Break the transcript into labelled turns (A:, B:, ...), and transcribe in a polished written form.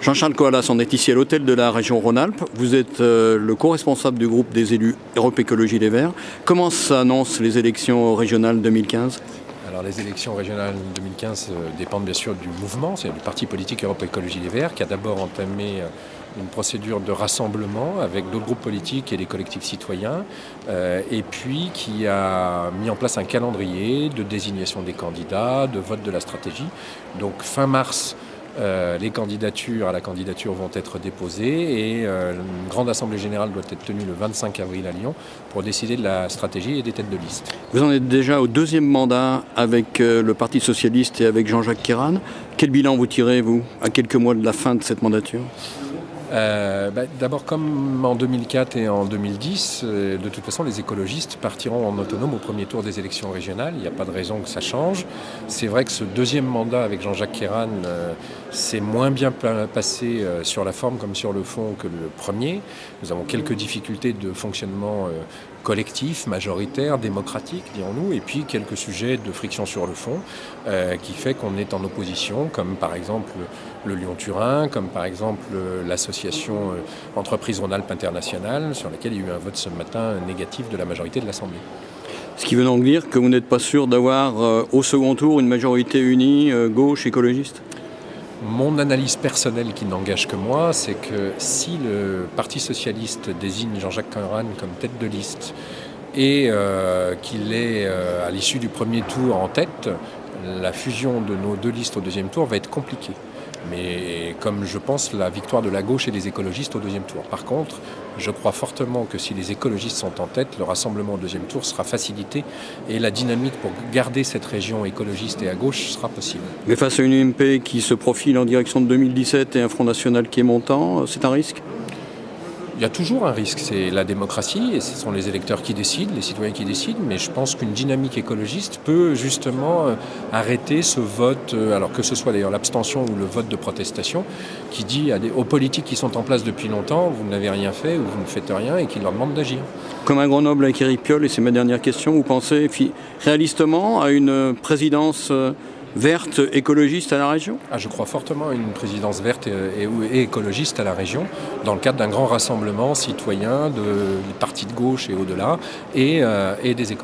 A: Jean-Charles Coalas, on est ici à l'hôtel de la région Rhône-Alpes. Vous êtes le co-responsable du groupe des élus Europe Écologie Les Verts. Comment s'annoncent les élections régionales 2015 ?
B: Alors les élections régionales 2015 dépendent bien sûr du mouvement, c'est du parti politique Europe Écologie Les Verts qui a d'abord entamé une procédure de rassemblement avec d'autres groupes politiques et des collectifs citoyens et puis qui a mis en place un calendrier de désignation des candidats, de vote de la stratégie. Donc fin mars, les candidatures à la candidature vont être déposées et une grande assemblée générale doit être tenue le 25 avril à Lyon pour décider de la stratégie et des têtes de liste.
A: Vous en êtes déjà au deuxième mandat avec le Parti Socialiste et avec Jean-Jacques Queyranne. Quel bilan vous tirez, vous, à quelques mois de la fin de cette mandature ?
B: D'abord, comme en 2004 et en 2010, de toute façon, les écologistes partiront en autonome au premier tour des élections régionales. Il n'y a pas de raison que ça change. C'est vrai que ce deuxième mandat avec Jean-Jacques Queyranne s'est moins bien passé sur la forme comme sur le fond que le premier. Nous avons quelques difficultés de fonctionnement collectif, majoritaire, démocratique, dirons-nous, et puis quelques sujets de friction sur le fond qui fait qu'on est en opposition, comme par exemple le Lyon-Turin, comme par exemple l'association Entreprises Rhône-Alpes Internationale, sur laquelle il y a eu un vote ce matin négatif de la majorité de l'Assemblée.
A: Ce qui veut donc dire que vous n'êtes pas sûr d'avoir au second tour une majorité unie gauche écologiste ?
B: Mon analyse personnelle qui n'engage que moi, c'est que si le Parti Socialiste désigne Jean-Jacques Queyranne comme tête de liste et qu'il est à l'issue du premier tour en tête, la fusion de nos deux listes au deuxième tour va être compliquée. Mais comme je pense la victoire de la gauche et des écologistes au deuxième tour. Par contre, je crois fortement que si les écologistes sont en tête, le rassemblement au deuxième tour sera facilité et la dynamique pour garder cette région écologiste et à gauche sera possible.
A: Mais face à une UMP qui se profile en direction de 2017 et un Front National qui est montant, c'est un risque ?
B: Il y a toujours un risque, c'est la démocratie et ce sont les électeurs qui décident, les citoyens qui décident, mais je pense qu'une dynamique écologiste peut justement arrêter ce vote, alors que ce soit d'ailleurs l'abstention ou le vote de protestation, qui dit aux politiques qui sont en place depuis longtemps, vous n'avez rien fait ou vous ne faites rien et qui leur demandent d'agir.
A: Comme un Grenoble avec Éric Piolle, et c'est ma dernière question, vous pensez réalistement à une présidence verte écologiste à la région ?
B: Je crois fortement à une présidence verte et écologiste à la région, dans le cadre d'un grand rassemblement citoyen des partis de gauche et au-delà, et des écologistes.